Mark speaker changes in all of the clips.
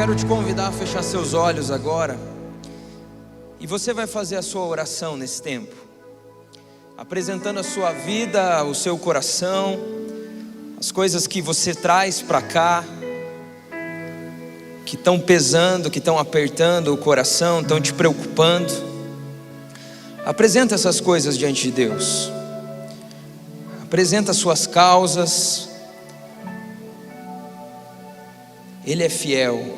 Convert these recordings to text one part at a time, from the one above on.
Speaker 1: quero te convidar a fechar seus olhos agora, e você vai fazer a sua oração nesse tempo, apresentando a sua vida, o seu coração, as coisas que você traz para cá, que estão pesando, que estão apertando o coração, estão te preocupando. Apresenta essas coisas diante de Deus, apresenta as suas causas. Ele é fiel,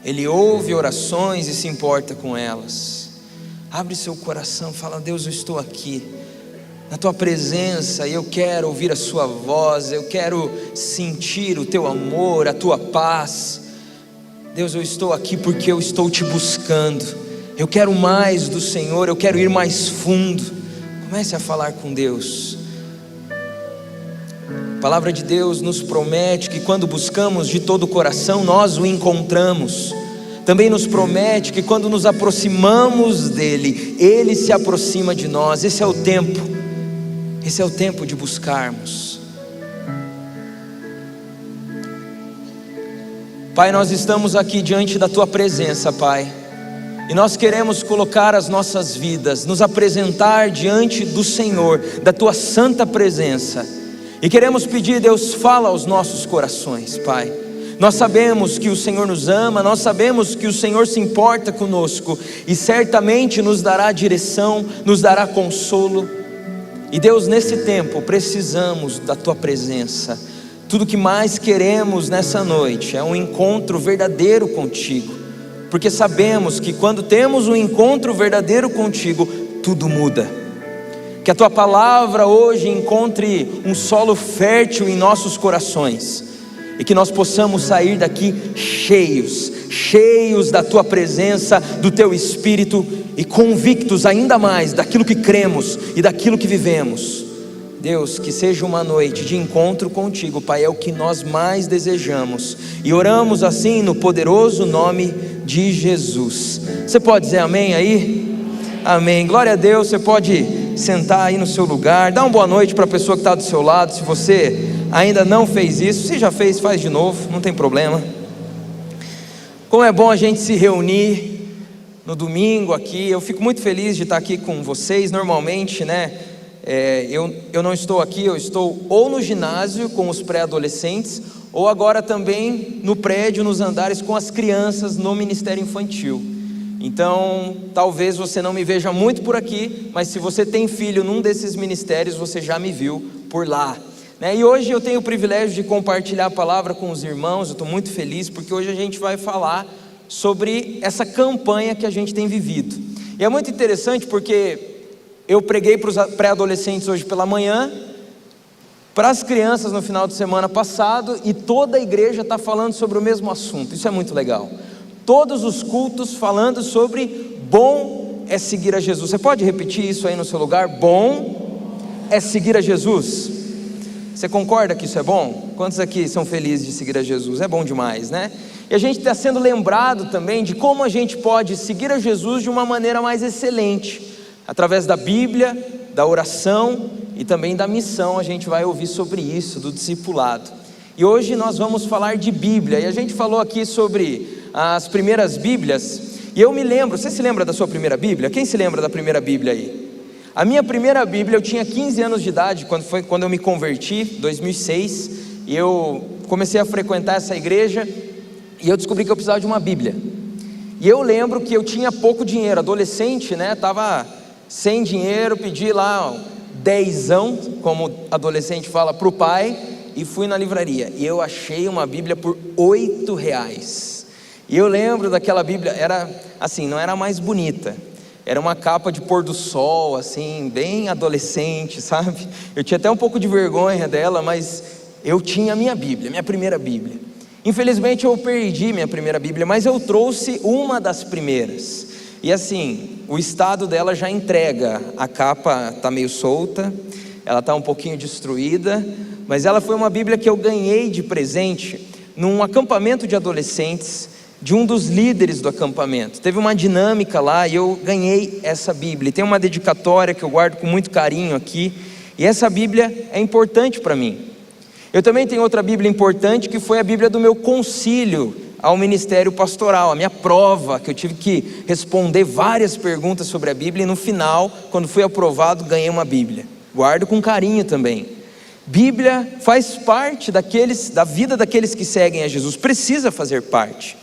Speaker 1: Ele ouve orações e se importa com elas. Abre seu coração, fala: Deus, eu estou aqui na Tua presença e eu quero ouvir a Sua voz, eu quero sentir o Teu amor, a Tua paz. Deus, eu estou aqui porque eu estou Te buscando, eu quero mais do Senhor, eu quero ir mais fundo. Comece a falar com Deus. A palavra de Deus nos promete que quando buscamos de todo o coração, nós o encontramos. Também nos promete que quando nos aproximamos dEle, Ele se aproxima de nós. Esse é o tempo de buscarmos. Pai, nós estamos aqui diante da Tua presença, Pai, e nós queremos colocar as nossas vidas, nos apresentar diante do Senhor, da Tua santa presença. E queremos pedir: Deus, fala aos nossos corações, Pai. Nós sabemos que o Senhor nos ama, nós sabemos que o Senhor se importa conosco e certamente nos dará direção, nos dará consolo. E Deus, nesse tempo precisamos da Tua presença. Tudo que mais queremos nessa noite é um encontro verdadeiro contigo, porque sabemos que quando temos um encontro verdadeiro contigo, tudo muda. Que a Tua palavra hoje encontre um solo fértil em nossos corações, e que nós possamos sair daqui cheios da Tua presença, do Teu Espírito, e convictos ainda mais daquilo que cremos e daquilo que vivemos. Deus, que seja uma noite de encontro contigo, Pai, é o que nós mais desejamos, e oramos assim no poderoso nome de Jesus. Você pode dizer amém aí? Amém, glória a Deus. Você pode sentar aí no seu lugar, dá uma boa noite para a pessoa que está do seu lado. Se você ainda não fez isso, se já fez, faz de novo, não tem problema. Como é bom a gente se reunir no domingo aqui. Eu fico muito feliz de estar aqui com vocês. Normalmente, né, eu não estou aqui, eu estou ou no ginásio com os pré-adolescentes, ou agora também no prédio, nos andares com as crianças no Ministério Infantil. Então, talvez você não me veja muito por aqui, mas se você tem filho num desses ministérios, você já me viu por lá, né? E hoje eu tenho o privilégio de compartilhar a palavra com os irmãos. Eu estou muito feliz porque hoje a gente vai falar sobre essa campanha que a gente tem vivido. E é muito interessante porque eu preguei para os pré-adolescentes hoje pela manhã, para as crianças no final de semana passado, e toda a igreja está falando sobre o mesmo assunto. Isso é muito legal. Todos os cultos falando sobre bom é seguir a Jesus. Você pode repetir isso aí no seu lugar? Bom é seguir a Jesus. Você concorda que isso é bom? Quantos aqui são felizes de seguir a Jesus? É bom demais, né? E a gente está sendo lembrado também de como a gente pode seguir a Jesus de uma maneira mais excelente, através da Bíblia, da oração e também da missão. A gente vai ouvir sobre isso, do discipulado. E hoje nós vamos falar de Bíblia, e a gente falou aqui sobre as primeiras Bíblias, e eu me lembro, você se lembra da sua primeira Bíblia? Quem se lembra da primeira Bíblia aí? A minha primeira Bíblia, eu tinha 15 anos de idade, quando eu me converti, 2006, e eu comecei a frequentar essa igreja, e eu descobri que eu precisava de uma Bíblia. E eu lembro que eu tinha pouco dinheiro, adolescente, né, estava sem dinheiro, pedi lá dezão, como adolescente fala, para o pai, e fui na livraria, e eu achei uma Bíblia por R$8. E eu lembro daquela Bíblia, era assim, não era a mais bonita, era uma capa de pôr do sol, assim, bem adolescente, sabe? Eu tinha até um pouco de vergonha dela, mas eu tinha a minha Bíblia, minha primeira Bíblia. Infelizmente eu perdi minha primeira Bíblia, mas eu trouxe uma das primeiras, e assim, o estado dela já entrega. A capa está meio solta, ela está um pouquinho destruída, mas ela foi uma Bíblia que eu ganhei de presente num acampamento de adolescentes, de um dos líderes do acampamento. Teve uma dinâmica lá e eu ganhei essa Bíblia. Tem uma dedicatória que eu guardo com muito carinho aqui, e essa Bíblia é importante para mim. Eu também tenho outra Bíblia importante, que foi a Bíblia do meu concílio, ao ministério pastoral, a minha prova, que eu tive que responder várias perguntas sobre a Bíblia, e no final, quando fui aprovado, ganhei uma Bíblia. Guardo com carinho também. Bíblia faz parte da vida daqueles que seguem a Jesus, precisa fazer parte.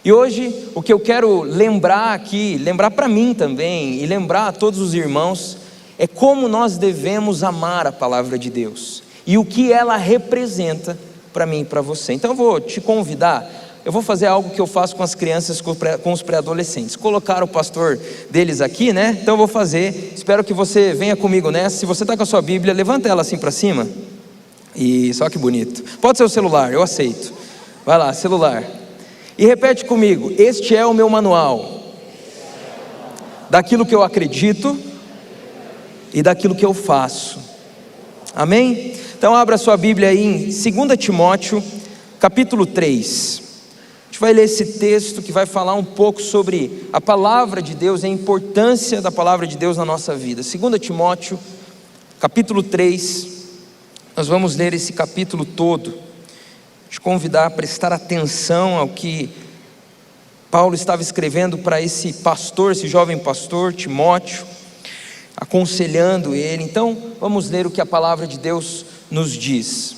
Speaker 1: E hoje, o que eu quero lembrar aqui, lembrar para mim também, e lembrar a todos os irmãos, é como nós devemos amar a palavra de Deus, e o que ela representa para mim e para você. Então eu vou te convidar, eu vou fazer algo que eu faço com as crianças, com os pré-adolescentes. Colocaram o pastor deles aqui, né? Então eu vou fazer, espero que você venha comigo nessa. Se você está com a sua Bíblia, levanta ela assim para cima. Isso, olha que bonito. Pode ser o celular, eu aceito. Vai lá, celular. E repete comigo: este é o meu manual daquilo que eu acredito e daquilo que eu faço. Amém? Então abra sua Bíblia aí em 2 Timóteo, capítulo 3. A gente vai ler esse texto que vai falar um pouco sobre a palavra de Deus e a importância da palavra de Deus na nossa vida. 2 Timóteo, capítulo 3, nós vamos ler esse capítulo todo. Te convidar a prestar atenção ao que Paulo estava escrevendo para esse pastor, esse jovem pastor, Timóteo, aconselhando ele. Então, vamos ler o que a palavra de Deus nos diz.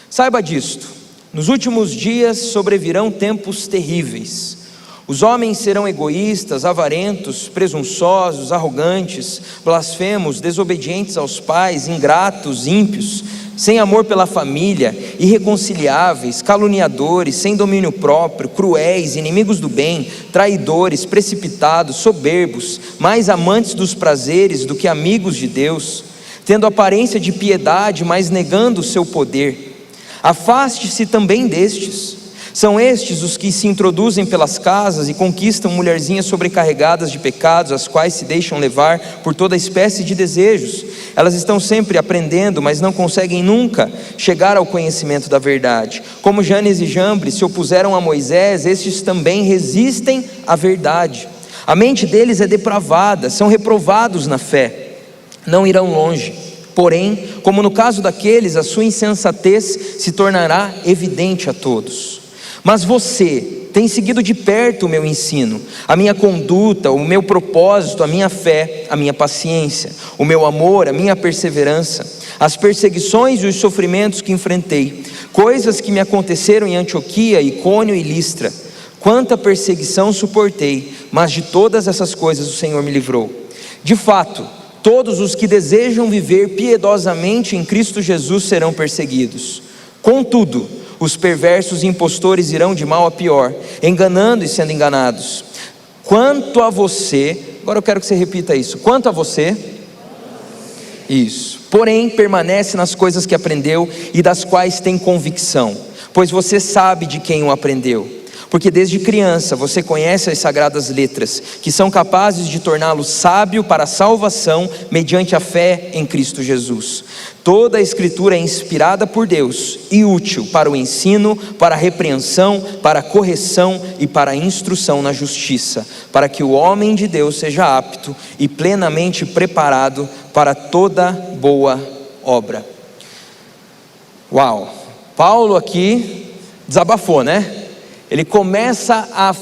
Speaker 1: Saiba disto: nos últimos dias sobrevirão tempos terríveis. Os homens serão egoístas, avarentos, presunçosos, arrogantes, blasfemos, desobedientes aos pais, ingratos, ímpios, sem amor pela família, irreconciliáveis, caluniadores, sem domínio próprio, cruéis, inimigos do bem, traidores, precipitados, soberbos, mais amantes dos prazeres do que amigos de Deus, tendo aparência de piedade, mas negando o seu poder. Afaste-se também destes. São estes os que se introduzem pelas casas e conquistam mulherzinhas sobrecarregadas de pecados, as quais se deixam levar por toda espécie de desejos. Elas estão sempre aprendendo, mas não conseguem nunca chegar ao conhecimento da verdade. Como Janes e Jambres se opuseram a Moisés, estes também resistem à verdade. A mente deles é depravada, são reprovados na fé, não irão longe. Porém, como no caso daqueles, a sua insensatez se tornará evidente a todos. Mas você tem seguido de perto o meu ensino, a minha conduta, o meu propósito, a minha fé, a minha paciência, o meu amor, a minha perseverança, as perseguições e os sofrimentos que enfrentei, coisas que me aconteceram em Antioquia, Icônio e Listra. Quanta perseguição suportei, mas de todas essas coisas o Senhor me livrou. De fato, todos os que desejam viver piedosamente em Cristo Jesus serão perseguidos. Contudo, os perversos e impostores irão de mal a pior, enganando e sendo enganados. Quanto a você, agora eu quero que você repita isso. Quanto a você, isso. Porém, permanece nas coisas que aprendeu e das quais tem convicção, pois você sabe de quem o aprendeu. Porque desde criança você conhece as sagradas letras, que são capazes de torná-lo sábio para a salvação mediante a fé em Cristo Jesus. Toda a escritura é inspirada por Deus e útil para o ensino, para a repreensão, para a correção e para a instrução na justiça, para que o homem de Deus seja apto e plenamente preparado para toda boa obra. Uau! Paulo aqui desabafou, né? Ele começa a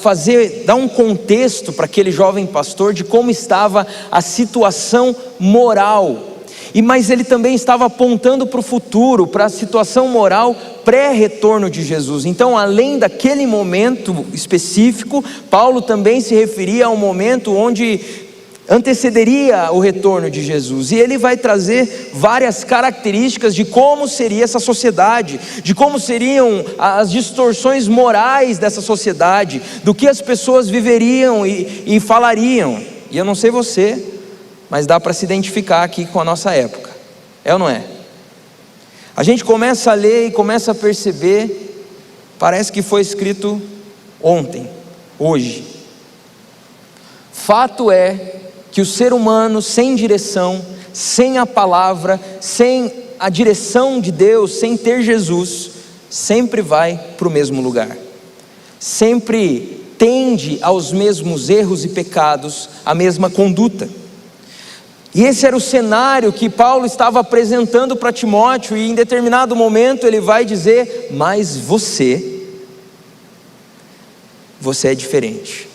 Speaker 1: dar um contexto para aquele jovem pastor de como estava a situação moral, mas ele também estava apontando para o futuro, para a situação moral pré-retorno de Jesus. Então, além daquele momento específico, Paulo também se referia a um momento onde antecederia o retorno de Jesus, e ele vai trazer várias características de como seria essa sociedade, de como seriam as distorções morais dessa sociedade, do que as pessoas viveriam e falariam. E eu não sei você, mas dá para se identificar aqui com a nossa época, é ou não é? A gente começa a ler e começa a perceber, parece que foi escrito ontem, hoje. Fato é que o ser humano sem direção, sem a palavra, sem a direção de Deus, sem ter Jesus, sempre vai para o mesmo lugar, sempre tende aos mesmos erros e pecados, a mesma conduta. E esse era o cenário que Paulo estava apresentando para Timóteo, e em determinado momento ele vai dizer: mas você você é diferente.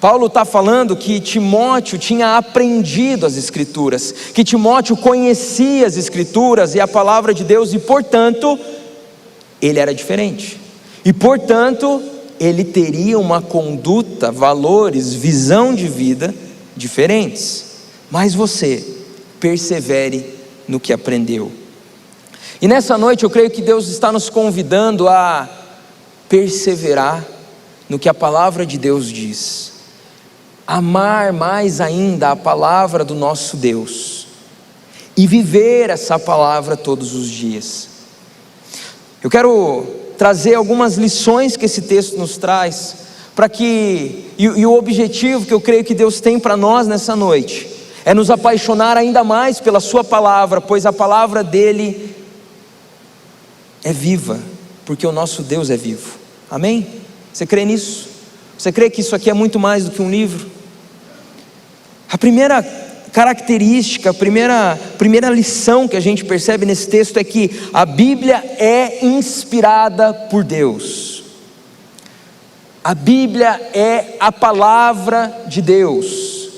Speaker 1: Paulo está falando que Timóteo tinha aprendido as Escrituras, que Timóteo conhecia as Escrituras e a palavra de Deus, e portanto, ele era diferente, e portanto, ele teria uma conduta, valores, visão de vida diferentes. Mas você, persevere no que aprendeu. E nessa noite eu creio que Deus está nos convidando a perseverar no que a palavra de Deus diz, amar mais ainda a palavra do nosso Deus e viver essa palavra todos os dias. Eu quero trazer algumas lições que esse texto nos traz, para que, e o objetivo que eu creio que Deus tem para nós nessa noite, é nos apaixonar ainda mais pela sua palavra, pois a palavra dele é viva, porque o nosso Deus é vivo. Amém? Você crê nisso? Você crê que isso aqui é muito mais do que um livro? A primeira característica, a primeira lição que a gente percebe nesse texto é que a Bíblia é inspirada por Deus. A Bíblia é a palavra de Deus.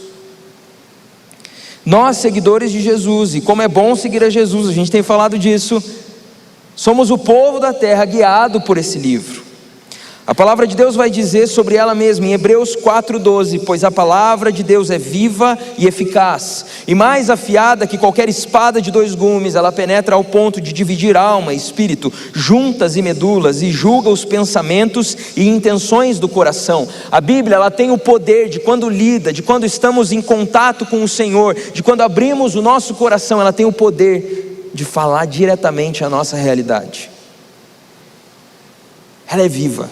Speaker 1: Nós, seguidores de Jesus, e como é bom seguir a Jesus, a gente tem falado disso, somos o povo da terra guiado por esse livro. A palavra de Deus vai dizer sobre ela mesma em Hebreus 4:12, pois a palavra de Deus é viva e eficaz, e mais afiada que qualquer espada de 2 gumes, ela penetra ao ponto de dividir alma e espírito, juntas e medulas, e julga os pensamentos e intenções do coração. A Bíblia, ela tem o poder de, quando lida, de quando estamos em contato com o Senhor, de quando abrimos o nosso coração, ela tem o poder de falar diretamente à nossa realidade. Ela é viva.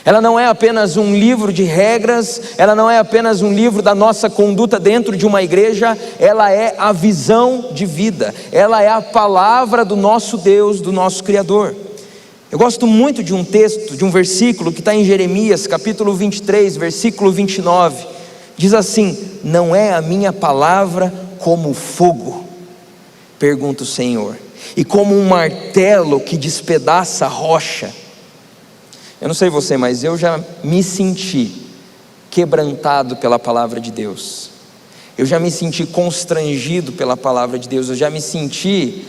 Speaker 1: Ela não é apenas um livro de regras, ela não é apenas um livro da nossa conduta dentro de uma igreja, ela é a visão de vida, ela é a palavra do nosso Deus, do nosso Criador. Eu gosto muito de um texto, de um versículo que está em Jeremias, capítulo 23, versículo 29, diz assim: não é a minha palavra como fogo, pergunta o Senhor, e como um martelo que despedaça a rocha. Eu não sei você, mas eu já me senti quebrantado pela palavra de Deus. Eu já me senti constrangido pela palavra de Deus. Eu já me senti...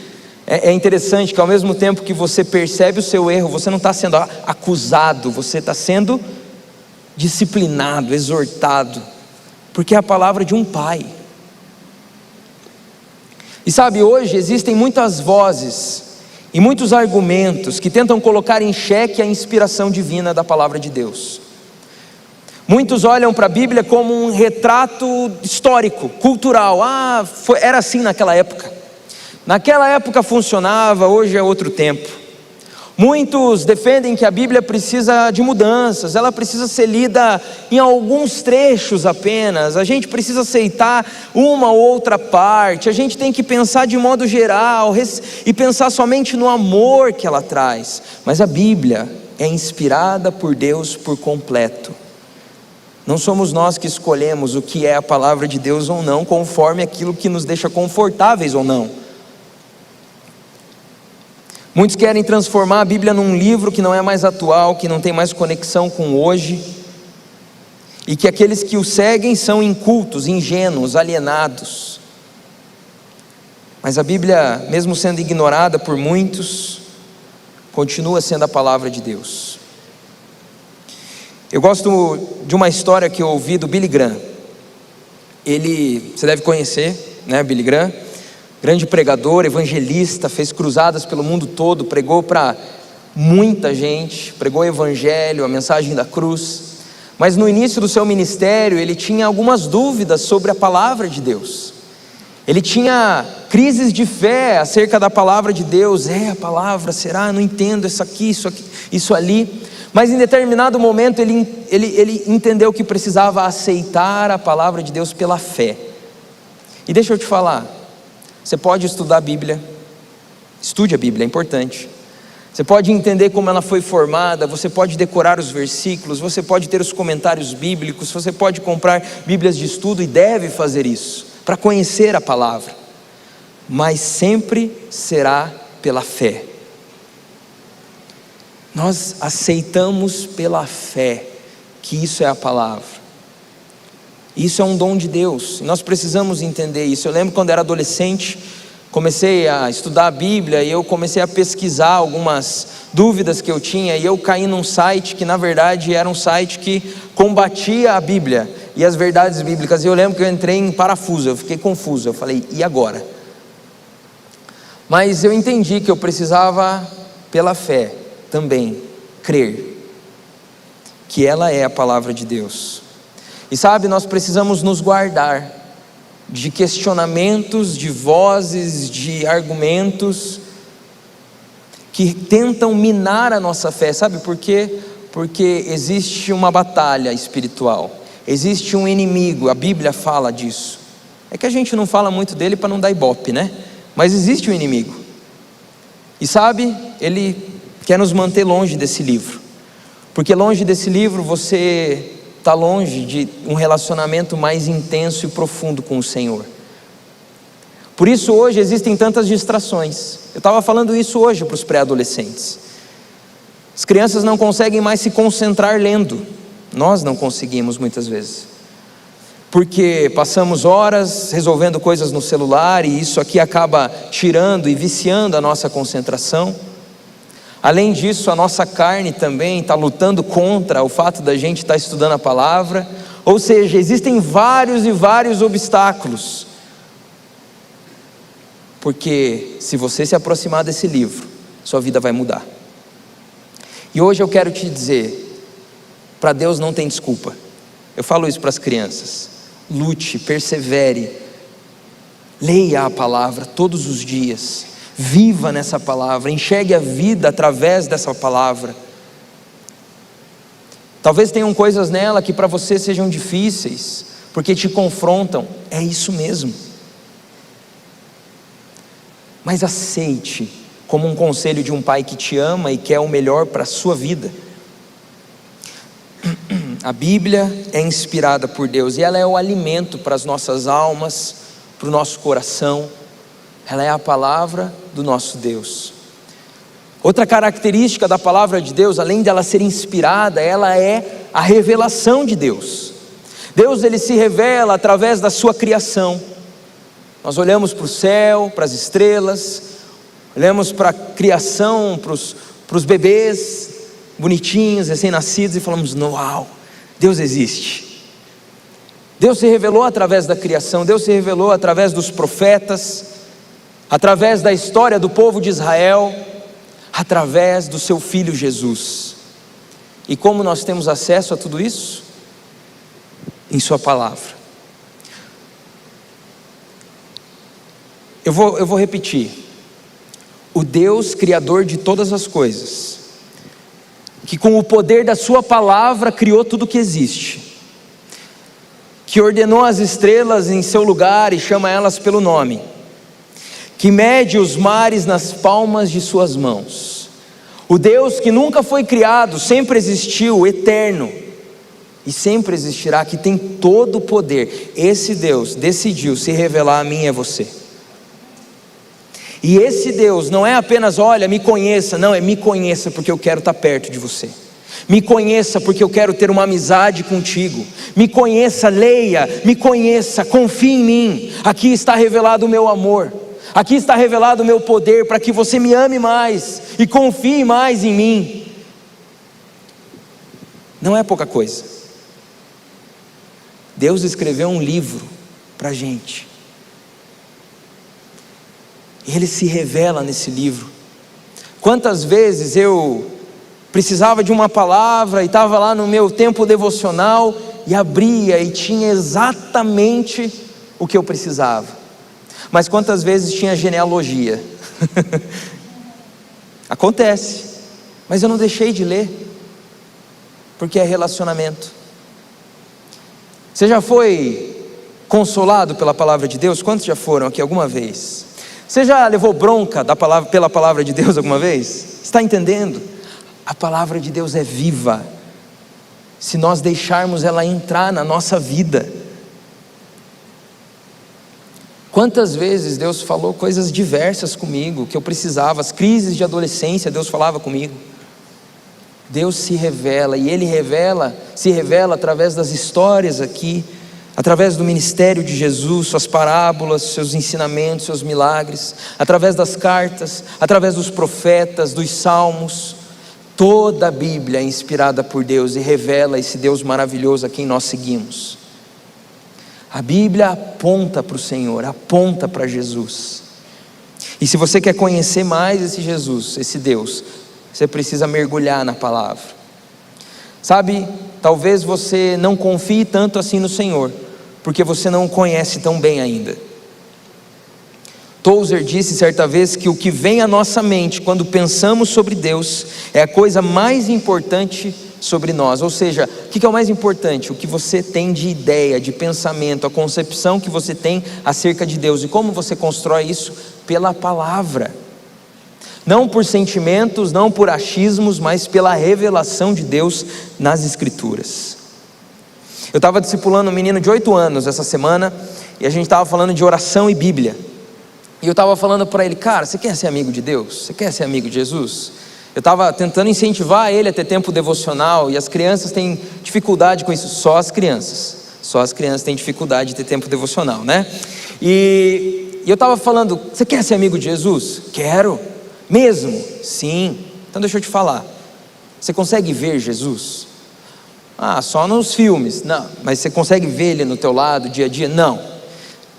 Speaker 1: É interessante que ao mesmo tempo que você percebe o seu erro, você não está sendo acusado, você está sendo disciplinado, exortado, porque é a palavra de um pai. E sabe, hoje existem muitas vozes e muitos argumentos que tentam colocar em xeque a inspiração divina da palavra de Deus. Muitos olham para a Bíblia como um retrato histórico, cultural. Era assim naquela época. Naquela época funcionava, hoje é outro tempo. Muitos defendem que a Bíblia precisa de mudanças, ela precisa ser lida em alguns trechos apenas, a gente precisa aceitar uma ou outra parte, a gente tem que pensar de modo geral e pensar somente no amor que ela traz. Mas a Bíblia é inspirada por Deus por completo. Não somos nós que escolhemos o que é a palavra de Deus ou não, conforme aquilo que nos deixa confortáveis ou não. Muitos querem transformar a Bíblia num livro que não é mais atual, que não tem mais conexão com hoje, e que aqueles que o seguem são incultos, ingênuos, alienados. Mas a Bíblia, mesmo sendo ignorada por muitos, continua sendo a palavra de Deus. Eu gosto de uma história que eu ouvi do Billy Graham. Você deve conhecer, né, Billy Graham? Grande pregador, evangelista, fez cruzadas pelo mundo todo, pregou para muita gente, pregou o evangelho, a mensagem da cruz. Mas no início do seu ministério, ele tinha algumas dúvidas sobre a palavra de Deus. Ele tinha crises de fé acerca da palavra de Deus. A palavra, será? Não entendo isso aqui, isso ali. Mas em determinado momento ele entendeu que precisava aceitar a palavra de Deus pela fé. E deixa eu te falar, você pode estudar a Bíblia, estude a Bíblia, é importante. Você pode entender como ela foi formada, você pode decorar os versículos, você pode ter os comentários bíblicos, você pode comprar Bíblias de estudo e deve fazer isso, para conhecer a palavra. Mas sempre será pela fé. Nós aceitamos pela fé que isso é a palavra. Isso é um dom de Deus, e nós precisamos entender isso. Eu lembro quando era adolescente, comecei a estudar a Bíblia, e eu comecei a pesquisar algumas dúvidas que eu tinha, e eu caí num site que na verdade era um site que combatia a Bíblia e as verdades bíblicas, e eu lembro que eu entrei em parafuso, eu fiquei confuso, eu falei, e agora? Mas eu entendi que eu precisava, pela fé, também crer que ela é a palavra de Deus. E sabe, nós precisamos nos guardar de questionamentos, de vozes, de argumentos que tentam minar a nossa fé. Sabe por quê? Porque existe uma batalha espiritual, existe um inimigo, a Bíblia fala disso. É que a gente não fala muito dele para não dar ibope, né? Mas existe um inimigo, e sabe, ele quer nos manter longe desse livro, porque longe desse livro você está longe de um relacionamento mais intenso e profundo com o Senhor. Por isso hoje existem tantas distrações. Eu estava falando isso hoje para os pré-adolescentes. As crianças não conseguem mais se concentrar lendo. Nós não conseguimos muitas vezes, porque passamos horas resolvendo coisas no celular, e isso aqui acaba tirando e viciando a nossa concentração. Além disso, a nossa carne também está lutando contra o fato da gente estar estudando a palavra. Ou seja, existem vários e vários obstáculos, porque se você se aproximar desse livro, sua vida vai mudar. E hoje eu quero te dizer, para Deus não tem desculpa. Eu falo isso para as crianças: lute, persevere, leia a palavra todos os dias, viva nessa palavra, enxergue a vida através dessa palavra. Talvez tenham coisas nela que para você sejam difíceis, porque te confrontam, é isso mesmo. Mas aceite como um conselho de um pai que te ama e quer o melhor para a sua vida. A Bíblia é inspirada por Deus, e ela é o alimento para as nossas almas, para o nosso coração. Ela é a palavra do nosso Deus. Outra característica da palavra de Deus, além de ela ser inspirada, ela é a revelação de Deus. Deus, ele se revela através da sua criação. Nós olhamos para o céu, para as estrelas, olhamos para a criação, para os bebês bonitinhos, recém-nascidos, e falamos, uau, Deus existe. Deus se revelou através da criação, Deus se revelou através dos profetas, através da história do povo de Israel, através do seu Filho Jesus. E como nós temos acesso a tudo isso? Em sua palavra. Eu vou repetir. O Deus criador de todas as coisas, que com o poder da sua palavra criou tudo que existe, que ordenou as estrelas em seu lugar e chama elas pelo nome, que mede os mares nas palmas de suas mãos, o Deus que nunca foi criado, sempre existiu, eterno, e sempre existirá, que tem todo o poder. Esse Deus decidiu se revelar a mim e a você. E esse Deus não é apenas, olha, me conheça, não, é me conheça porque eu quero estar perto de você. Me conheça porque eu quero ter uma amizade contigo. Me conheça, leia, me conheça, confie em mim. Aqui está revelado o meu amor. Aqui está revelado o meu poder para que você me ame mais e confie mais em mim. Não é pouca coisa. Deus escreveu um livro para a gente. Ele se revela nesse livro. Quantas vezes eu precisava de uma palavra e estava lá no meu tempo devocional e abria e tinha exatamente o que eu precisava. Mas quantas vezes tinha genealogia? Acontece, mas eu não deixei de ler, porque é relacionamento. Você já foi consolado pela palavra de Deus? Quantos já foram aqui alguma vez? Você já levou bronca pela palavra de Deus alguma vez? Está entendendo? A palavra de Deus é viva, se nós deixarmos ela entrar na nossa vida. Quantas vezes Deus falou coisas diversas comigo, que eu precisava, as crises de adolescência, Deus falava comigo. Deus se revela, e Ele se revela através das histórias aqui, através do ministério de Jesus, suas parábolas, seus ensinamentos, seus milagres, através das cartas, através dos profetas, dos salmos. Toda a Bíblia é inspirada por Deus e revela esse Deus maravilhoso a quem nós seguimos. A Bíblia aponta para o Senhor, aponta para Jesus. E se você quer conhecer mais esse Jesus, esse Deus, você precisa mergulhar na palavra. Sabe, talvez você não confie tanto assim no Senhor, porque você não o conhece tão bem ainda. Tozer disse certa vez que o que vem à nossa mente quando pensamos sobre Deus é a coisa mais importante sobre nós. Ou seja, o que é o mais importante? O que você tem de ideia, de pensamento, a concepção que você tem acerca de Deus. E como você constrói isso? Pela palavra. Não por sentimentos, não por achismos, mas pela revelação de Deus nas Escrituras. Eu estava discipulando um menino de 8 anos essa semana, e a gente estava falando de oração e Bíblia. E eu estava falando para ele: cara, você quer ser amigo de Deus? Você quer ser amigo de Jesus? Eu estava tentando incentivar ele a ter tempo devocional, e as crianças têm dificuldade com isso. Só as crianças têm dificuldade de ter tempo devocional, né? E eu estava falando: você quer ser amigo de Jesus? Quero. Mesmo? Sim. Então deixa eu te falar, você consegue ver Jesus? Só nos filmes. Não. Mas você consegue ver Ele no teu lado, dia a dia? Não.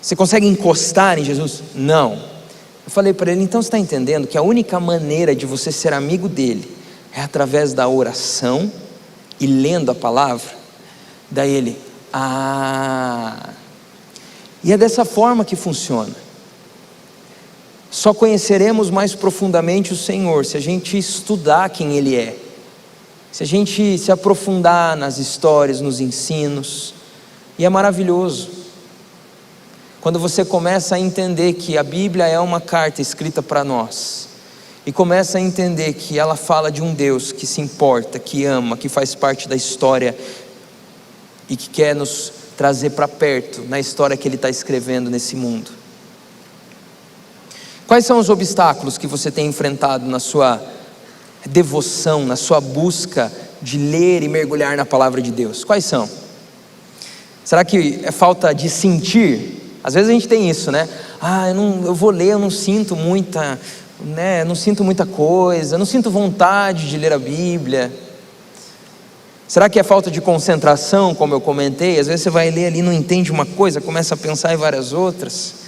Speaker 1: Você consegue encostar em Jesus? Não. Eu falei para ele: então você está entendendo que a única maneira de você ser amigo dele é através da oração e lendo a palavra? Daí ele: e é dessa forma que funciona. Só conheceremos mais profundamente o Senhor se a gente estudar quem Ele é, se a gente se aprofundar nas histórias, nos ensinos. E é maravilhoso quando você começa a entender que a Bíblia é uma carta escrita para nós, e começa a entender que ela fala de um Deus que se importa, que ama, que faz parte da história e que quer nos trazer para perto na história que Ele está escrevendo nesse mundo. Quais são os obstáculos que você tem enfrentado na sua devoção, na sua busca de ler e mergulhar na palavra de Deus? Quais são? Será que é falta de sentir? Às vezes a gente tem isso, né? Eu vou ler, eu não sinto muita, né? Não sinto muita coisa, não sinto vontade de ler a Bíblia. Será que é falta de concentração, como eu comentei? Às vezes você vai ler ali, não entende uma coisa, começa a pensar em várias outras.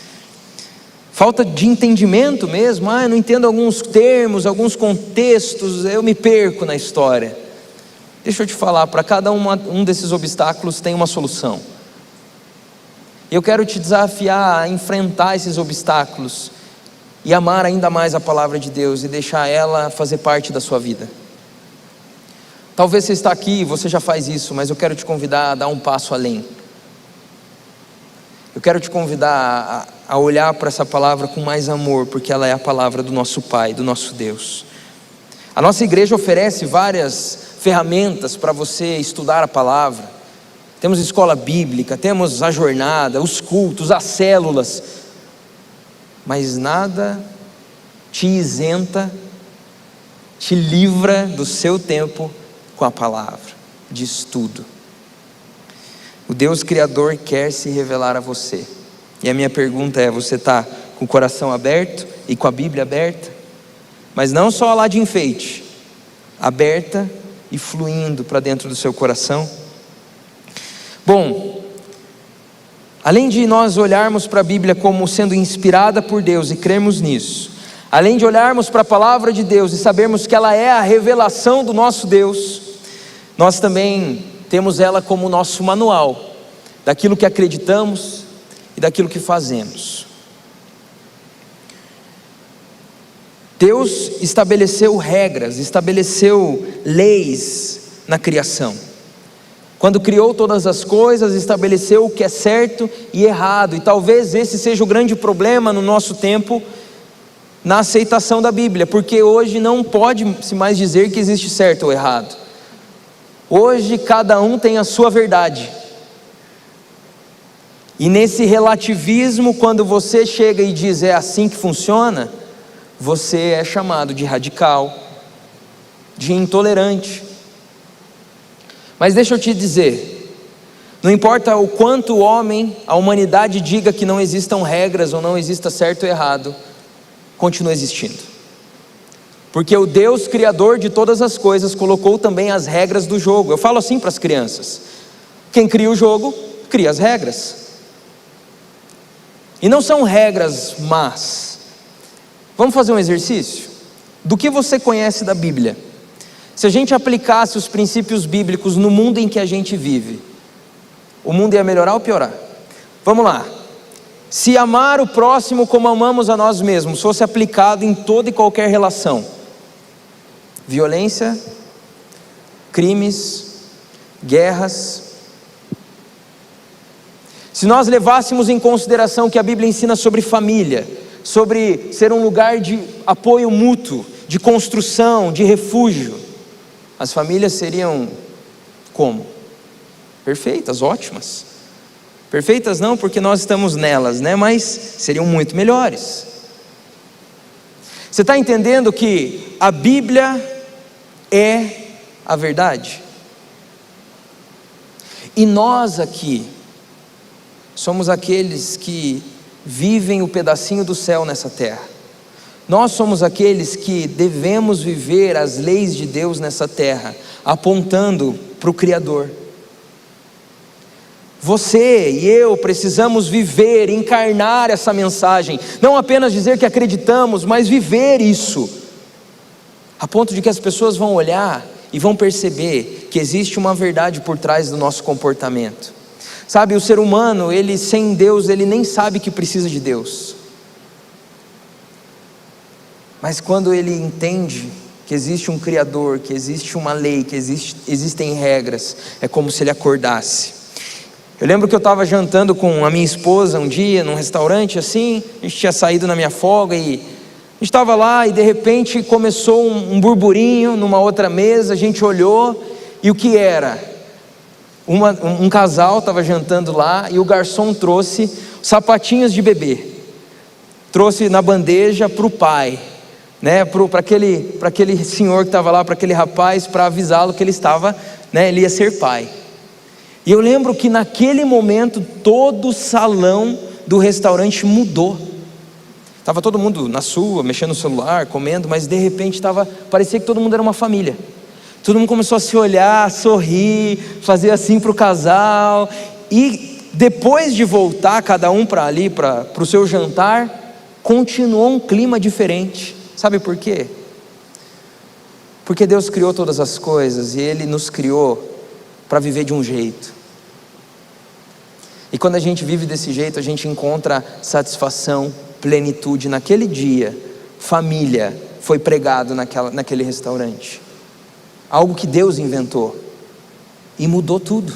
Speaker 1: Falta de entendimento mesmo. Eu não entendo alguns termos, alguns contextos, eu me perco na história. Deixa eu te falar, para cada um desses obstáculos tem uma solução. Eu quero te desafiar a enfrentar esses obstáculos e amar ainda mais a palavra de Deus e deixar ela fazer parte da sua vida. Talvez você está aqui e você já faz isso, mas eu quero te convidar a dar um passo além. Eu quero te convidar a olhar para essa palavra com mais amor, porque ela é a palavra do nosso Pai, do nosso Deus. A nossa igreja oferece várias ferramentas para você estudar a palavra. Temos escola bíblica, temos a jornada, os cultos, as células, mas nada te isenta, te livra do seu tempo com a palavra, de estudo. O Deus Criador quer se revelar a você. E a minha pergunta é: você está com o coração aberto e com a Bíblia aberta? Mas não só lá de enfeite, aberta e fluindo para dentro do seu coração? Bom, além de nós olharmos para a Bíblia como sendo inspirada por Deus e crermos nisso, além de olharmos para a palavra de Deus e sabermos que ela é a revelação do nosso Deus, nós também temos ela como nosso manual daquilo que acreditamos e daquilo que fazemos. Deus estabeleceu regras, estabeleceu leis na criação. Quando criou todas as coisas, estabeleceu o que é certo e errado. E talvez esse seja o grande problema no nosso tempo, na aceitação da Bíblia, porque hoje não pode-se mais dizer que existe certo ou errado. Hoje cada um tem a sua verdade. E nesse relativismo, quando você chega e diz é assim que funciona, você é chamado de radical, de intolerante, Mas deixa eu te dizer, não importa o quanto o homem, a humanidade diga que não existam regras ou não exista certo ou errado, continua existindo. Porque o Deus criador de todas as coisas colocou também as regras do jogo. Eu falo assim para as crianças: quem cria o jogo, cria as regras. E não são regras más. Vamos fazer um exercício? Do que você conhece da Bíblia? Se a gente aplicasse os princípios bíblicos no mundo em que a gente vive, o mundo ia melhorar ou piorar? Vamos lá. Se amar o próximo como amamos a nós mesmos fosse aplicado em toda e qualquer relação, violência, crimes, guerras. Se nós levássemos em consideração o que a Bíblia ensina sobre família, sobre ser um lugar de apoio mútuo, de construção, de refúgio, as famílias seriam como? Perfeitas, ótimas. Perfeitas não porque nós estamos nelas, né? Mas seriam muito melhores. Você está entendendo que a Bíblia é a verdade? E nós aqui somos aqueles que vivem o pedacinho do céu nessa terra. Nós somos aqueles que devemos viver as leis de Deus nessa terra, apontando para o Criador. Você e eu precisamos viver, encarnar essa mensagem, não apenas dizer que acreditamos, mas viver isso, a ponto de que as pessoas vão olhar e vão perceber que existe uma verdade por trás do nosso comportamento. Sabe, o ser humano, ele sem Deus, ele nem sabe que precisa de Deus. Mas quando ele entende que existe um Criador, que existe uma lei, que existem regras, é como se ele acordasse. Eu lembro que eu estava jantando com a minha esposa um dia, num restaurante assim, a gente tinha saído na minha folga e a gente estava lá e de repente começou um burburinho numa outra mesa, a gente olhou e o que era? Um casal estava jantando lá e o garçom trouxe sapatinhos de bebê, trouxe na bandeja para o pai, né, para aquele senhor que estava lá, para aquele rapaz, para avisá-lo que ele estava, né, ele ia ser pai. E eu lembro que naquele momento todo o salão do restaurante mudou. Estava todo mundo na sua, mexendo no celular, comendo, mas de repente parecia que todo mundo era uma família. Todo mundo começou a se olhar, sorrir, fazer assim para o casal. E depois de voltar cada um para ali, para o seu jantar, continuou um clima diferente. Sabe por quê? Porque Deus criou todas as coisas e Ele nos criou para viver de um jeito. E quando a gente vive desse jeito, a gente encontra satisfação, plenitude. Naquele dia, família foi pregado naquele restaurante. Algo que Deus inventou e mudou tudo.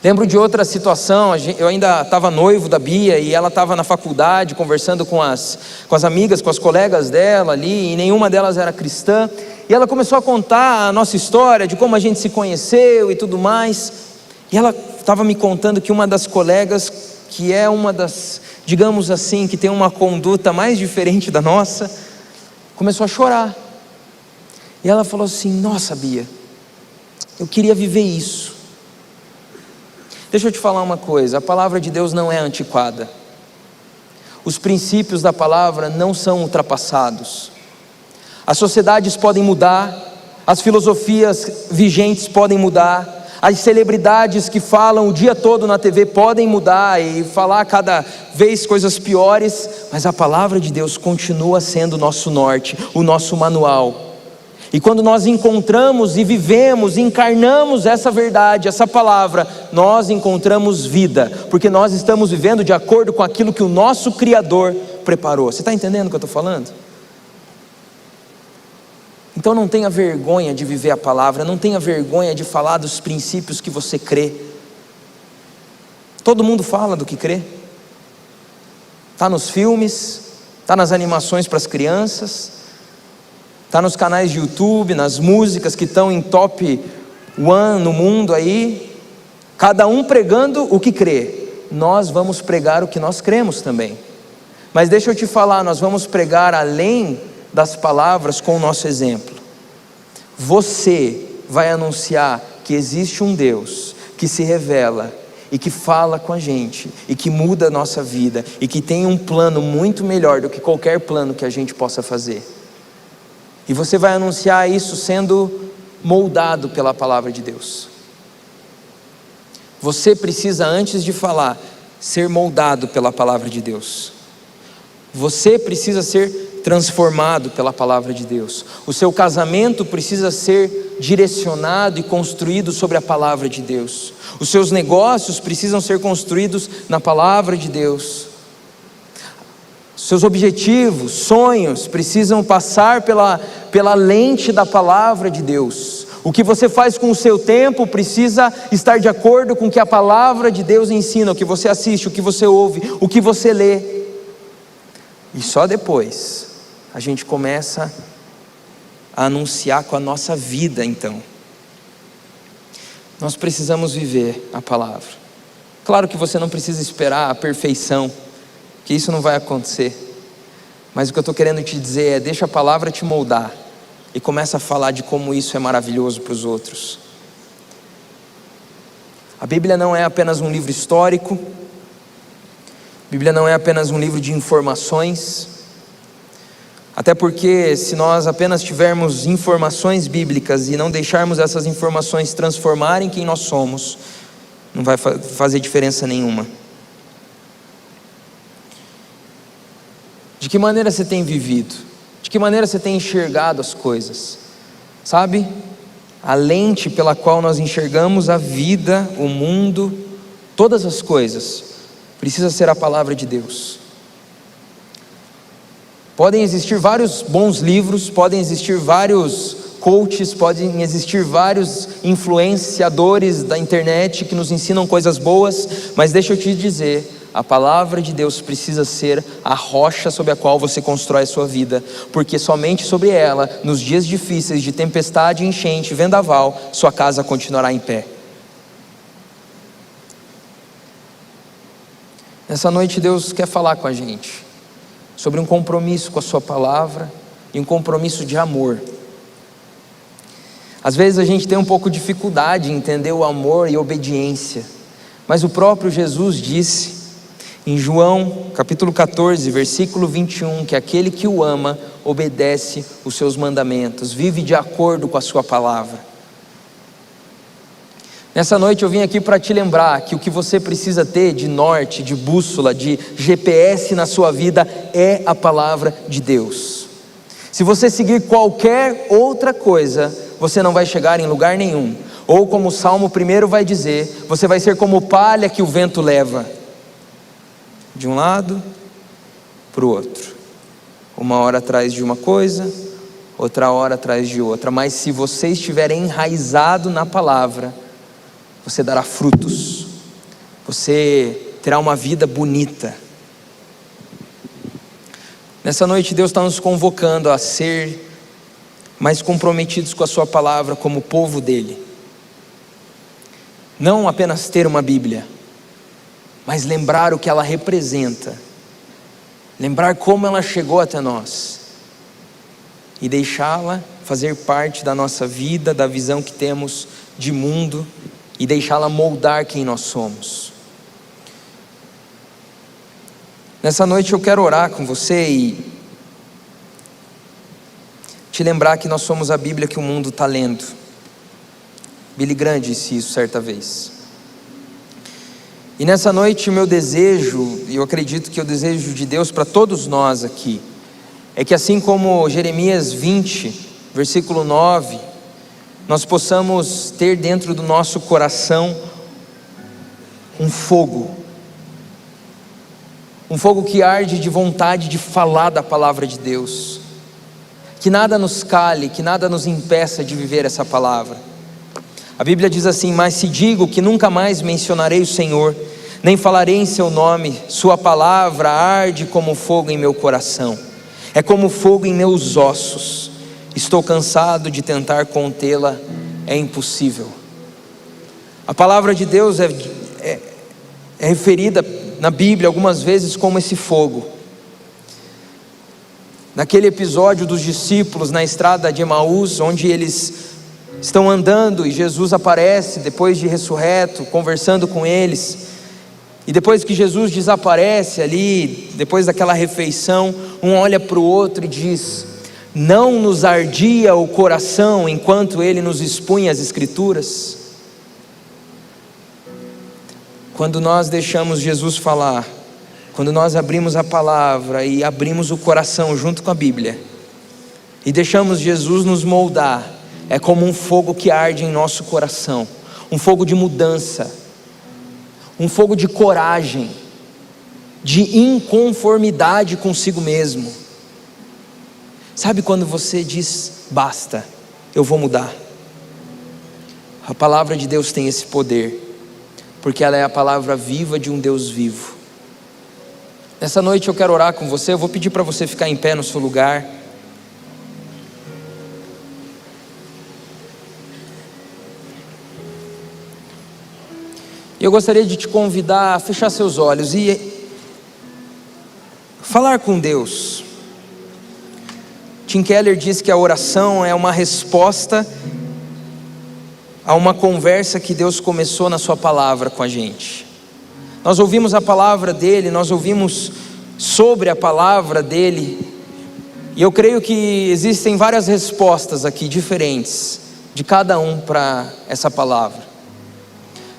Speaker 1: Lembro de outra situação, eu ainda estava noivo da Bia e ela estava na faculdade conversando com as amigas, com as colegas dela ali, e nenhuma delas era cristã, e ela começou a contar a nossa história de como a gente se conheceu e tudo mais, e ela estava me contando que uma das colegas, que é uma das, digamos assim, que tem uma conduta mais diferente da nossa, começou a chorar. E ela falou assim: nossa, Bia, eu queria viver isso. Deixa eu te falar uma coisa, a palavra de Deus não é antiquada. Os princípios da palavra não são ultrapassados. As sociedades podem mudar, as filosofias vigentes podem mudar, as celebridades que falam o dia todo na TV podem mudar e falar cada vez coisas piores, mas a palavra de Deus continua sendo o nosso norte, o nosso manual. E quando nós encontramos e vivemos, encarnamos essa verdade, essa palavra, nós encontramos vida, porque nós estamos vivendo de acordo com aquilo que o nosso Criador preparou. Você está entendendo o que eu estou falando? Então não tenha vergonha de viver a palavra, não tenha vergonha de falar dos princípios que você crê. Todo mundo fala do que crê. Está nos filmes, está nas animações para as crianças, está nos canais de YouTube, nas músicas que estão em top 1 no mundo aí, cada um pregando o que crê. Nós vamos pregar o que nós cremos também. Mas deixa eu te falar, nós vamos pregar além das palavras com o nosso exemplo. Você vai anunciar que existe um Deus que se revela e que fala com a gente e que muda a nossa vida e que tem um plano muito melhor do que qualquer plano que a gente possa fazer. E você vai anunciar isso sendo moldado pela palavra de Deus. Você precisa, antes de falar, ser moldado pela palavra de Deus. Você precisa ser transformado pela palavra de Deus. O seu casamento precisa ser direcionado e construído sobre a palavra de Deus. Os seus negócios precisam ser construídos na palavra de Deus. Seus objetivos, sonhos precisam passar pela lente da palavra de Deus. O que você faz com o seu tempo precisa estar de acordo com o que a palavra de Deus ensina, o que você assiste, o que você ouve, o que você lê. E só depois a gente começa a anunciar com a nossa vida. Então nós precisamos viver a palavra. Claro que você não precisa esperar a perfeição, que isso não vai acontecer. Mas o que eu estou querendo te dizer é: deixa a palavra te moldar e começa a falar de como isso é maravilhoso para os outros. A Bíblia não é apenas um livro histórico. A Bíblia não é apenas um livro de informações. Até porque se nós apenas tivermos informações bíblicas e não deixarmos essas informações transformarem quem nós somos, não vai fazer diferença nenhuma. De que maneira você tem vivido? De que maneira você tem enxergado as coisas? Sabe? A lente pela qual nós enxergamos a vida, o mundo, todas as coisas, precisa ser a palavra de Deus. Podem existir vários bons livros, podem existir vários coaches, podem existir vários influenciadores da internet que nos ensinam coisas boas, mas deixa eu te dizer, a palavra de Deus precisa ser a rocha sobre a qual você constrói a sua vida, porque somente sobre ela, nos dias difíceis de tempestade, enchente, vendaval, sua casa continuará em pé. Nessa noite Deus quer falar com a gente sobre um compromisso com a sua palavra e um compromisso de amor. Às vezes a gente tem um pouco de dificuldade em entender o amor e a obediência, mas o próprio Jesus disse em João capítulo 14, versículo 21, que aquele que o ama obedece os seus mandamentos, vive de acordo com a sua palavra. Nessa noite eu vim aqui para te lembrar que o que você precisa ter de norte, de bússola, de GPS na sua vida é a palavra de Deus. Se você seguir qualquer outra coisa, você não vai chegar em lugar nenhum. Ou como o Salmo 1 vai dizer, você vai ser como palha que o vento leva de um lado para o outro, uma hora atrás de uma coisa, outra hora atrás de outra. Mas se você estiver enraizado na palavra, você dará frutos, você terá uma vida bonita. Nessa noite Deus está nos convocando a ser mais comprometidos com a sua palavra como povo dele. Não apenas ter uma Bíblia, mas lembrar o que ela representa, lembrar como ela chegou até nós e deixá-la fazer parte da nossa vida, da visão que temos de mundo, e deixá-la moldar quem nós somos. Nessa noite eu quero orar com você e te lembrar que nós somos a Bíblia que o mundo está lendo. Billy Graham disse isso certa vez. E nessa noite o meu desejo, e eu acredito que o desejo de Deus para todos nós aqui, é que assim como Jeremias 20, versículo 9, nós possamos ter dentro do nosso coração um fogo que arde de vontade de falar da palavra de Deus, que nada nos cale, que nada nos impeça de viver essa palavra. A Bíblia diz assim: mas se digo que nunca mais mencionarei o Senhor, nem falarei em seu nome, sua palavra arde como fogo em meu coração, é como fogo em meus ossos. Estou cansado de tentar contê-la, é impossível. A palavra de Deus é referida na Bíblia algumas vezes como esse fogo. Naquele episódio dos discípulos na estrada de Emaús, onde eles estão andando e Jesus aparece depois de ressurreto, conversando com eles. E depois que Jesus desaparece ali, depois daquela refeição, um olha para o outro e diz: não nos ardia o coração enquanto ele nos expunha as Escrituras? Quando nós deixamos Jesus falar, quando nós abrimos a palavra e abrimos o coração junto com a Bíblia, e deixamos Jesus nos moldar, é como um fogo que arde em nosso coração, um fogo de mudança, um fogo de coragem, de inconformidade consigo mesmo. Sabe quando você diz: basta, eu vou mudar? A palavra de Deus tem esse poder, porque ela é a palavra viva de um Deus vivo. Nessa noite eu quero orar com você. Eu vou pedir para você ficar em pé no seu lugar. E eu gostaria de te convidar a fechar seus olhos e falar com Deus. Tim Keller diz que a oração é uma resposta a uma conversa que Deus começou na sua palavra com a gente. Nós ouvimos a palavra dele, nós ouvimos sobre a palavra dele, e eu creio que existem várias respostas aqui diferentes de cada um para essa palavra.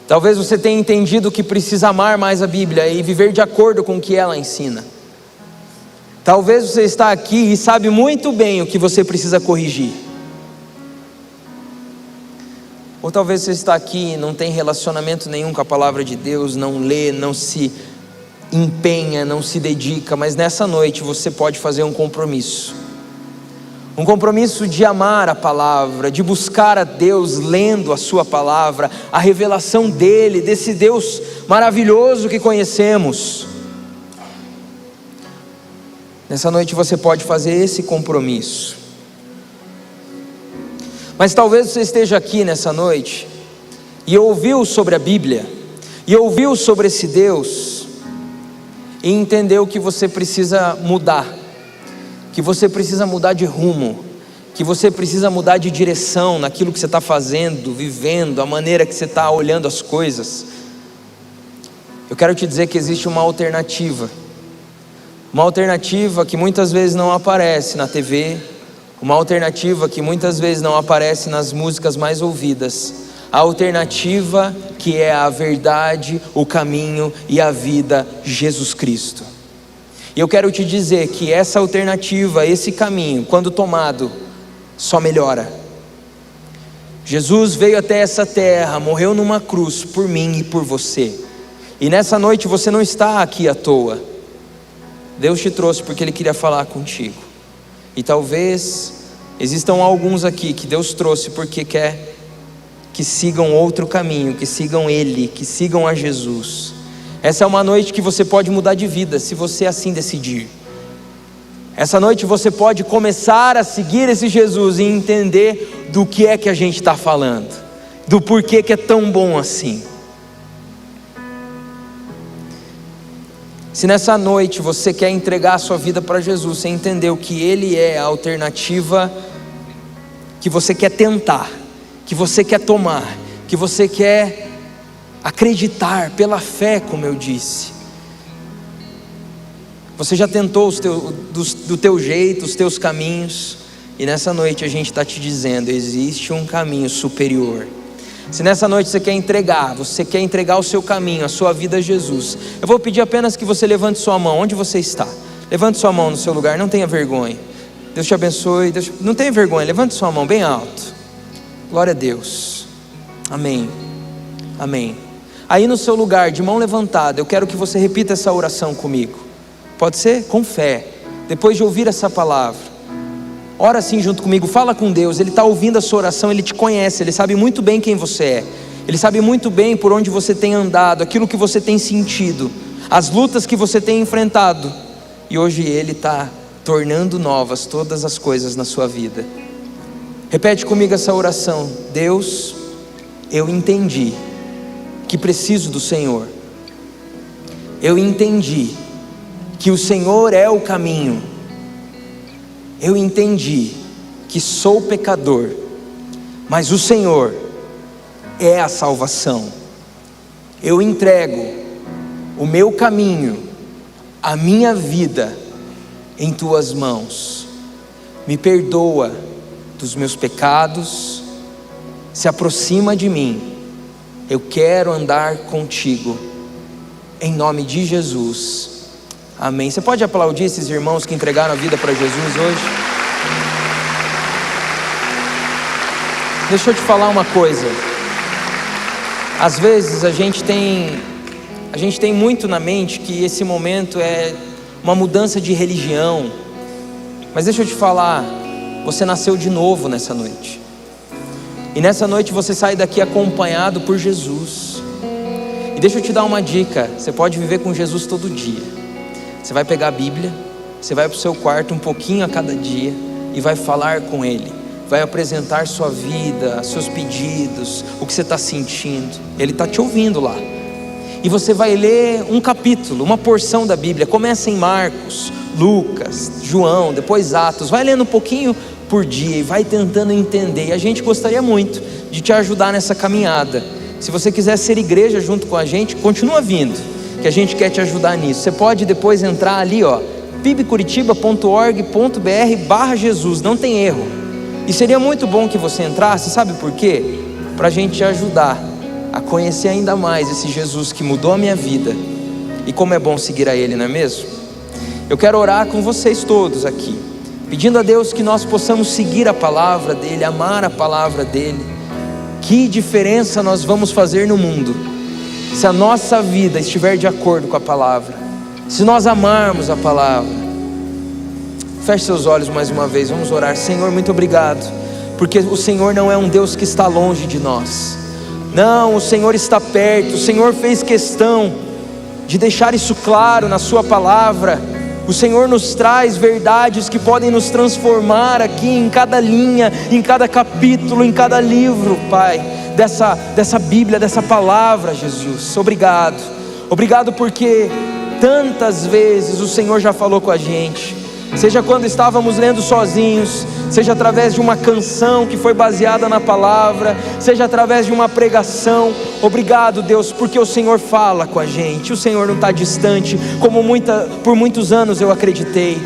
Speaker 1: Talvez você tenha entendido que precisa amar mais a Bíblia e viver de acordo com o que ela ensina. Talvez você está aqui e sabe muito bem o que você precisa corrigir. Ou talvez você está aqui e não tem relacionamento nenhum com a palavra de Deus, não lê, não se empenha, não se dedica, mas nessa noite você pode fazer um compromisso. Um compromisso de amar a palavra, de buscar a Deus lendo a sua palavra, a revelação dele, desse Deus maravilhoso que conhecemos. Nessa noite você pode fazer esse compromisso. Mas talvez você esteja aqui nessa noite e ouviu sobre a Bíblia, e ouviu sobre esse Deus, e entendeu que você precisa mudar, que você precisa mudar de rumo, que você precisa mudar de direção naquilo que você está fazendo, vivendo, a maneira que você está olhando as coisas. Eu quero te dizer que existe uma alternativa que muitas vezes não aparece na TV, uma alternativa que muitas vezes não aparece nas músicas mais ouvidas, a alternativa que é a verdade, o caminho e a vida, Jesus Cristo. E eu quero te dizer que essa alternativa, esse caminho, quando tomado, só melhora. Jesus veio até essa terra, morreu numa cruz por mim e por você. E nessa noite você não está aqui à toa. Deus te trouxe porque Ele queria falar contigo. E talvez existam alguns aqui que Deus trouxe porque quer que sigam outro caminho, que sigam Ele, que sigam a Jesus. Essa é uma noite que você pode mudar de vida, se você assim decidir. Essa noite você pode começar a seguir esse Jesus e entender do que é que a gente está falando, do porquê que é tão bom assim. Se nessa noite você quer entregar a sua vida para Jesus, você entendeu que Ele é a alternativa que você quer tentar, que você quer tomar, que você quer acreditar pela fé, como eu disse. Você já tentou do teu jeito, os teus caminhos, e nessa noite a gente está te dizendo, existe um caminho superior. Se nessa noite você quer entregar o seu caminho, a sua vida a Jesus, eu vou pedir apenas que você levante sua mão, onde você está. Levante sua mão no seu lugar, não tenha vergonha. Deus te abençoe, não tenha vergonha, levante sua mão bem alto. Glória a Deus. Amém. Amém. Aí no seu lugar, de mão levantada, eu quero que você repita essa oração comigo. Pode ser? Com fé. Depois de ouvir essa palavra, ora assim junto comigo, fala com Deus. Ele está ouvindo a sua oração, Ele te conhece, Ele sabe muito bem quem você é, Ele sabe muito bem por onde você tem andado, aquilo que você tem sentido, as lutas que você tem enfrentado, e hoje Ele está tornando novas todas as coisas na sua vida. Repete comigo essa oração. Deus, eu entendi que preciso do Senhor. Eu entendi que o Senhor é o caminho. Eu entendi que sou pecador, mas o Senhor é a salvação. Eu entrego o meu caminho, a minha vida em tuas mãos. Me perdoa dos meus pecados, se aproxima de mim. Eu quero andar contigo, em nome de Jesus, amém. Você pode aplaudir esses irmãos que entregaram a vida para Jesus hoje? Deixa eu te falar uma coisa. Às vezes a gente tem muito na mente que esse momento é uma mudança de religião, mas deixa eu te falar, você nasceu de novo nessa noite, e nessa noite você sai daqui acompanhado por Jesus. E deixa eu te dar uma dica, você pode viver com Jesus todo dia. Você vai pegar a Bíblia, você vai para o seu quarto um pouquinho a cada dia e vai falar com Ele, vai apresentar sua vida, seus pedidos, o que você está sentindo. Ele está te ouvindo lá. E você vai ler um capítulo, uma porção da Bíblia. Começa em Marcos, Lucas, João, depois Atos. Vai lendo um pouquinho por dia e vai tentando entender. E a gente gostaria muito de te ajudar nessa caminhada. Se você quiser ser igreja junto com a gente, continua vindo, que a gente quer te ajudar nisso. Você pode depois entrar ali, pibcuritiba.org.br/Jesus, não tem erro. E seria muito bom que você entrasse, sabe por quê? Para a gente te ajudar a conhecer ainda mais esse Jesus que mudou a minha vida. E como é bom seguir a Ele, não é mesmo? Eu quero orar com vocês todos aqui, pedindo a Deus que nós possamos seguir a palavra dEle, amar a palavra dEle. Que diferença nós vamos fazer no mundo se a nossa vida estiver de acordo com a palavra, se nós amarmos a palavra. Feche seus olhos mais uma vez, vamos orar. Senhor, muito obrigado, porque o Senhor não é um Deus que está longe de nós. Não, o Senhor está perto. O Senhor fez questão de deixar isso claro na sua palavra. O Senhor nos traz verdades que podem nos transformar aqui em cada linha, em cada capítulo, em cada livro, Pai, dessa Bíblia, dessa palavra, Jesus. Obrigado, obrigado porque tantas vezes o Senhor já falou com a gente, seja quando estávamos lendo sozinhos, seja através de uma canção que foi baseada na palavra, seja através de uma pregação. Obrigado, Deus, porque o Senhor fala com a gente. O Senhor não está distante, como por muitos anos eu acreditei.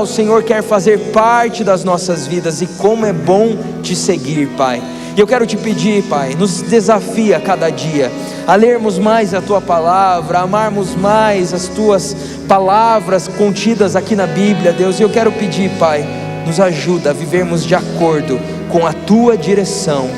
Speaker 1: O Senhor quer fazer parte das nossas vidas, e como é bom te seguir, Pai. E eu quero te pedir, Pai, nos desafia a cada dia a lermos mais a Tua palavra, a amarmos mais as Tuas palavras contidas aqui na Bíblia, Deus. E eu quero pedir, Pai, nos ajuda a vivermos de acordo com a Tua direção,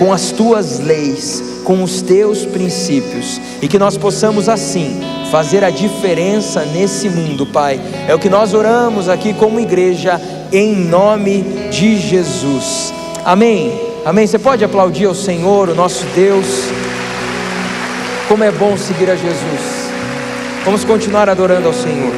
Speaker 1: com as Tuas leis, com os Teus princípios, e que nós possamos assim fazer a diferença nesse mundo, Pai. É o que nós oramos aqui como igreja, em nome de Jesus, amém, amém. Você pode aplaudir ao Senhor, o nosso Deus. Como é bom seguir a Jesus. Vamos continuar adorando ao Senhor.